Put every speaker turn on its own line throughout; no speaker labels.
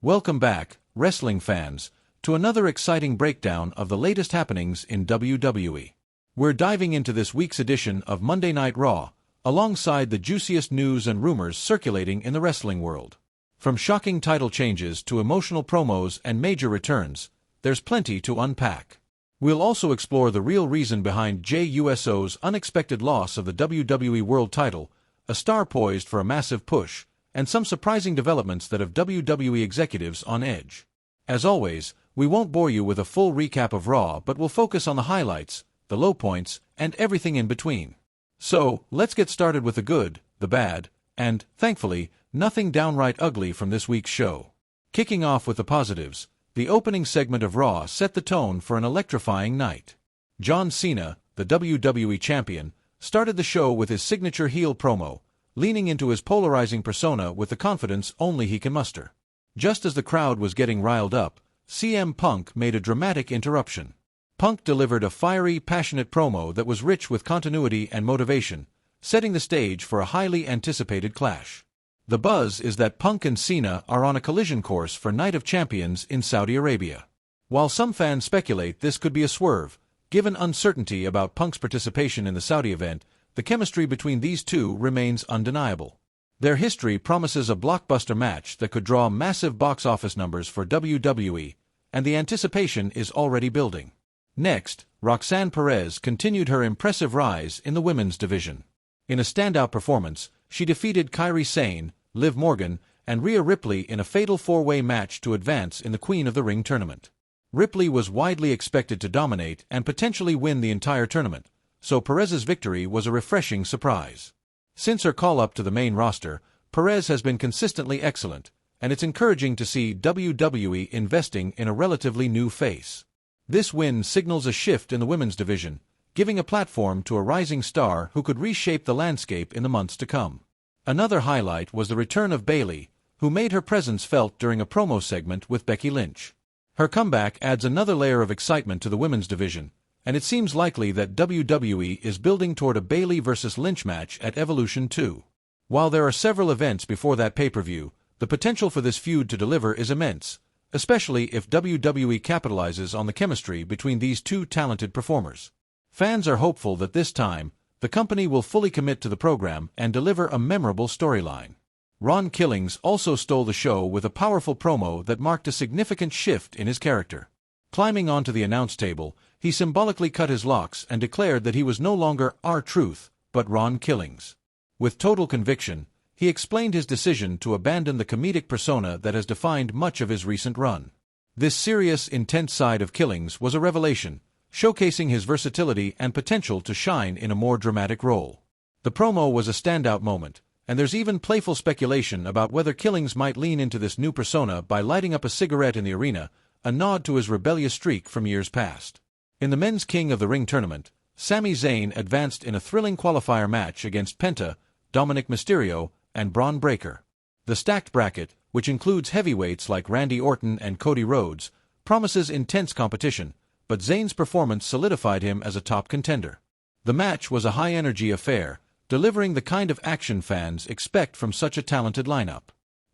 Welcome back, wrestling fans, to another exciting breakdown of the latest happenings in WWE. We're diving into this week's edition of Monday Night Raw, alongside the juiciest news and rumors circulating in the wrestling world. From shocking title changes to emotional promos and major returns, there's plenty to unpack. We'll also explore the real reason behind Jey Uso's unexpected loss of the WWE World Title, a star poised for a massive push, and some surprising developments that have WWE executives on edge. As always, we won't bore you with a full recap of Raw, but we'll focus on the highlights, the low points, and everything in between. So, let's get started with the good, the bad, and, thankfully, nothing downright ugly from this week's show. Kicking off with the positives, the opening segment of Raw set the tone for an electrifying night. John Cena, the WWE Champion, started the show with his signature heel promo, leaning into his polarizing persona with the confidence only he can muster. Just as the crowd was getting riled up, CM Punk made a dramatic interruption. Punk delivered a fiery, passionate promo that was rich with continuity and motivation, setting the stage for a highly anticipated clash. The buzz is that Punk and Cena are on a collision course for Night of Champions in Saudi Arabia. While some fans speculate this could be a swerve, given uncertainty about Punk's participation in the Saudi event, the chemistry between these two remains undeniable. Their history promises a blockbuster match that could draw massive box office numbers for WWE, and the anticipation is already building. Next, Roxanne Perez continued her impressive rise in the women's division. In a standout performance, she defeated Kairi Sane, Liv Morgan, and Rhea Ripley in a fatal four-way match to advance in the Queen of the Ring tournament. Ripley was widely expected to dominate and potentially win the entire tournament, so Perez's victory was a refreshing surprise. Since her call-up to the main roster, Perez has been consistently excellent, and it's encouraging to see WWE investing in a relatively new face. This win signals a shift in the women's division, giving a platform to a rising star who could reshape the landscape in the months to come. Another highlight was the return of Bayley, who made her presence felt during a promo segment with Becky Lynch. Her comeback adds another layer of excitement to the women's division, and it seems likely that WWE is building toward a Bayley vs. Lynch match at Evolution 2. While there are several events before that pay-per-view, the potential for this feud to deliver is immense, especially if WWE capitalizes on the chemistry between these two talented performers. Fans are hopeful that this time, the company will fully commit to the program and deliver a memorable storyline. Ron Killings also stole the show with a powerful promo that marked a significant shift in his character. Climbing onto the announce table, he symbolically cut his locks and declared that he was no longer R-Truth, but Ron Killings. With total conviction, he explained his decision to abandon the comedic persona that has defined much of his recent run. This serious, intense side of Killings was a revelation, showcasing his versatility and potential to shine in a more dramatic role. The promo was a standout moment, and there's even playful speculation about whether Killings might lean into this new persona by lighting up a cigarette in the arena, a nod to his rebellious streak from years past. In the Men's King of the Ring tournament, Sami Zayn advanced in a thrilling qualifier match against Penta, Dominic Mysterio, and Braun Breaker. The stacked bracket, which includes heavyweights like Randy Orton and Cody Rhodes, promises intense competition, but Zayn's performance solidified him as a top contender. The match was a high-energy affair, delivering the kind of action fans expect from such a talented lineup.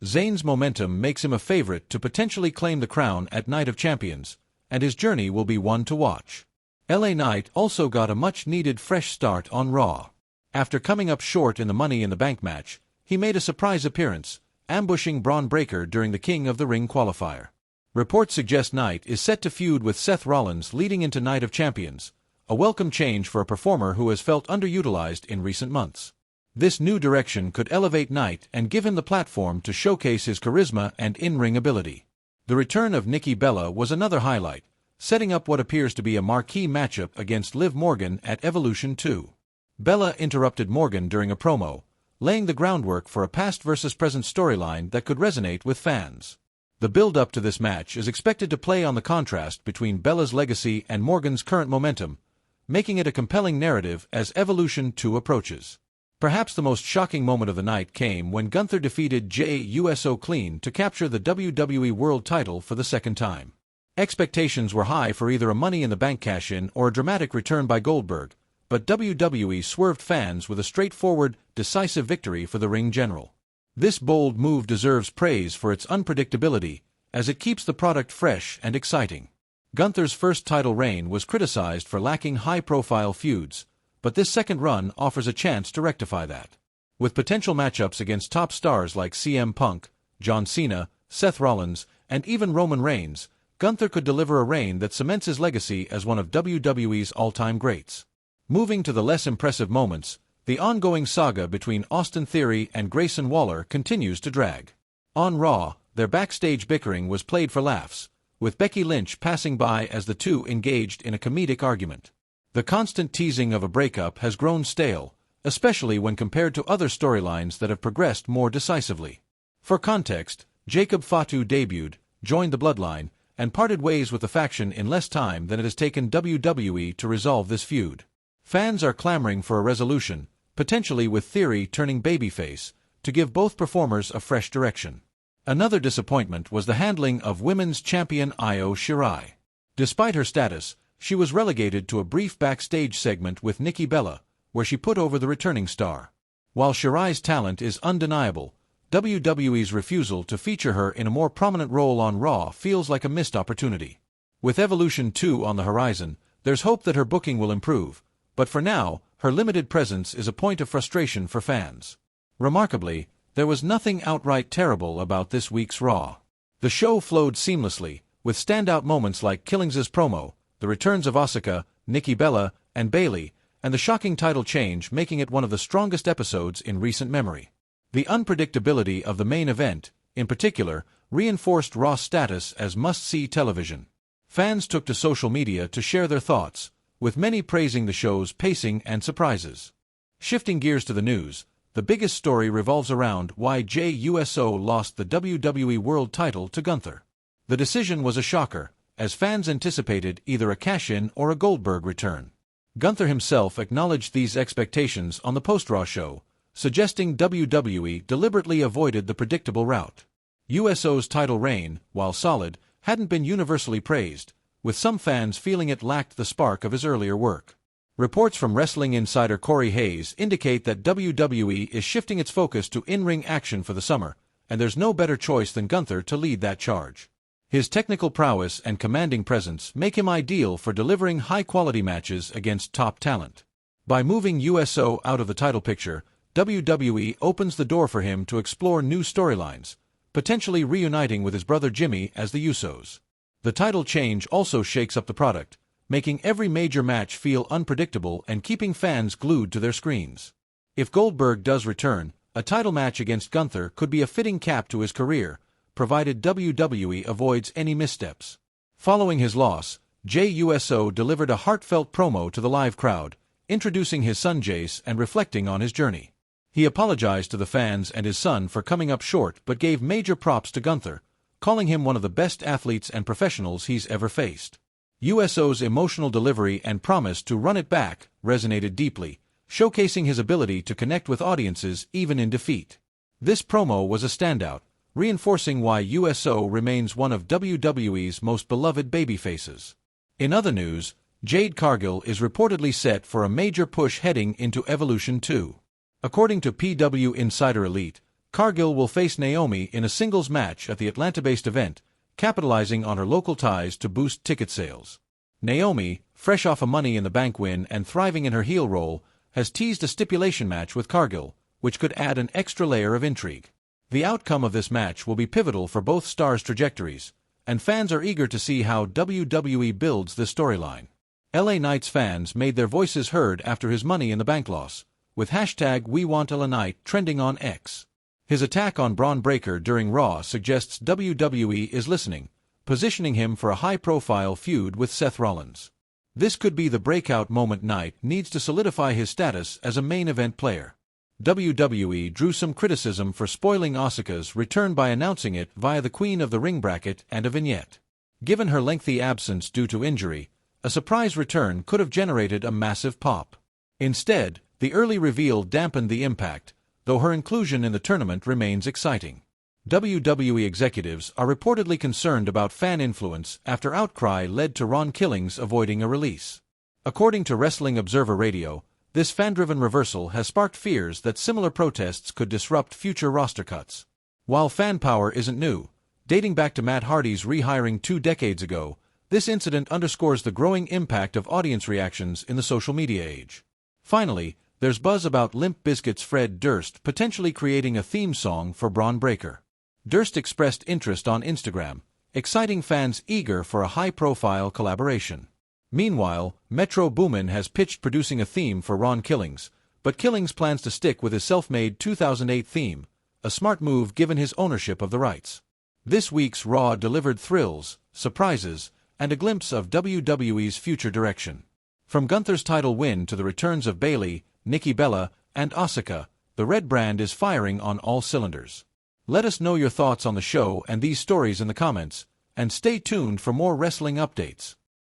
Zayn's momentum makes him a favorite to potentially claim the crown at Night of Champions, and his journey will be one to watch. LA Knight also got a much-needed fresh start on Raw. After coming up short in the Money in the Bank match, he made a surprise appearance, ambushing Braun Breaker during the King of the Ring qualifier. Reports suggest Knight is set to feud with Seth Rollins leading into Night of Champions, a welcome change for a performer who has felt underutilized in recent months. This new direction could elevate Knight and give him the platform to showcase his charisma and in-ring ability. The return of Nikki Bella was another highlight, setting up what appears to be a marquee matchup against Liv Morgan at Evolution 2. Bella interrupted Morgan during a promo, laying the groundwork for a past versus present storyline that could resonate with fans. The build-up to this match is expected to play on the contrast between Bella's legacy and Morgan's current momentum, making it a compelling narrative as Evolution 2 approaches. Perhaps the most shocking moment of the night came when Gunther defeated Jey Uso clean to capture the WWE World Title for the second time. Expectations were high for either a Money in the Bank cash-in or a dramatic return by Goldberg, but WWE swerved fans with a straightforward, decisive victory for the ring general. This bold move deserves praise for its unpredictability, as it keeps the product fresh and exciting. Gunther's first title reign was criticized for lacking high-profile feuds, but this second run offers a chance to rectify that. With potential matchups against top stars like CM Punk, John Cena, Seth Rollins, and even Roman Reigns, Gunther could deliver a reign that cements his legacy as one of WWE's all-time greats. Moving to the less impressive moments, the ongoing saga between Austin Theory and Grayson Waller continues to drag. On Raw, their backstage bickering was played for laughs, with Becky Lynch passing by as the two engaged in a comedic argument. The constant teasing of a breakup has grown stale, especially when compared to other storylines that have progressed more decisively. For context, Jacob Fatu debuted, joined the Bloodline, and parted ways with the faction in less time than it has taken WWE to resolve this feud. Fans are clamoring for a resolution, potentially with Theory turning babyface, to give both performers a fresh direction. Another disappointment was the handling of women's champion Io Shirai. Despite her status, she was relegated to a brief backstage segment with Nikki Bella, where she put over the returning star. While Shirai's talent is undeniable, WWE's refusal to feature her in a more prominent role on Raw feels like a missed opportunity. With Evolution 2 on the horizon, there's hope that her booking will improve, but for now, her limited presence is a point of frustration for fans. Remarkably, there was nothing outright terrible about this week's Raw. The show flowed seamlessly, with standout moments like Killings's promo, the returns of Asuka, Nikki Bella, and Bayley, and the shocking title change making it one of the strongest episodes in recent memory. The unpredictability of the main event, in particular, reinforced Raw's status as must-see television. Fans took to social media to share their thoughts, with many praising the show's pacing and surprises. Shifting gears to the news, the biggest story revolves around why Jey Uso lost the WWE World Title to Gunther. The decision was a shocker, as fans anticipated either a cash-in or a Goldberg return. Gunther himself acknowledged these expectations on the post-Raw show, suggesting WWE deliberately avoided the predictable route. Uso's title reign, while solid, hadn't been universally praised, with some fans feeling it lacked the spark of his earlier work. Reports from wrestling insider Corey Hayes indicate that WWE is shifting its focus to in-ring action for the summer, and there's no better choice than Gunther to lead that charge. His technical prowess and commanding presence make him ideal for delivering high-quality matches against top talent. By moving Uso out of the title picture, WWE opens the door for him to explore new storylines, potentially reuniting with his brother Jimmy as the Usos. The title change also shakes up the product, making every major match feel unpredictable and keeping fans glued to their screens. If Goldberg does return, a title match against Gunther could be a fitting cap to his career, provided WWE avoids any missteps. Following his loss, Jey Uso delivered a heartfelt promo to the live crowd, introducing his son Jace and reflecting on his journey. He apologized to the fans and his son for coming up short but gave major props to Gunther, calling him one of the best athletes and professionals he's ever faced. Uso's emotional delivery and promise to run it back resonated deeply, showcasing his ability to connect with audiences even in defeat. This promo was a standout, reinforcing why Uso remains one of WWE's most beloved babyfaces. In other news, Jade Cargill is reportedly set for a major push heading into Evolution 2. According to PW Insider Elite, Cargill will face Naomi in a singles match at the Atlanta-based event, capitalizing on her local ties to boost ticket sales. Naomi, fresh off a Money in the Bank win and thriving in her heel role, has teased a stipulation match with Cargill, which could add an extra layer of intrigue. The outcome of this match will be pivotal for both stars' trajectories, and fans are eager to see how WWE builds this storyline. LA Knight's fans made their voices heard after his Money in the Bank loss, with hashtag #WeWantLA trending on X. His attack on Braun Breaker during Raw suggests WWE is listening, positioning him for a high-profile feud with Seth Rollins. This could be the breakout moment Knight needs to solidify his status as a main event player. WWE drew some criticism for spoiling Asuka's return by announcing it via the Queen of the Ring bracket and a vignette. Given her lengthy absence due to injury, a surprise return could have generated a massive pop. Instead, the early reveal dampened the impact, though her inclusion in the tournament remains exciting. WWE executives are reportedly concerned about fan influence after outcry led to Ron Killings avoiding a release. According to Wrestling Observer Radio, this fan-driven reversal has sparked fears that similar protests could disrupt future roster cuts. While fan power isn't new, Dating back to Matt Hardy's rehiring 2 decades ago, this incident underscores the growing impact of audience reactions in the social media age. Finally, there's buzz about Limp Bizkit's Fred Durst potentially creating a theme song for Braun Breaker. Durst expressed interest on Instagram, exciting fans eager for a high-profile collaboration. Meanwhile, Metro Boomin has pitched producing a theme for Ron Killings, but Killings plans to stick with his self-made 2008 theme, a smart move given his ownership of the rights. This week's Raw delivered thrills, surprises, and a glimpse of WWE's future direction. From Gunther's title win to the returns of Bayley, Nikki Bella, and Asuka, the Red brand is firing on all cylinders. Let us know your thoughts on the show and these stories in the comments, and stay tuned for more wrestling updates.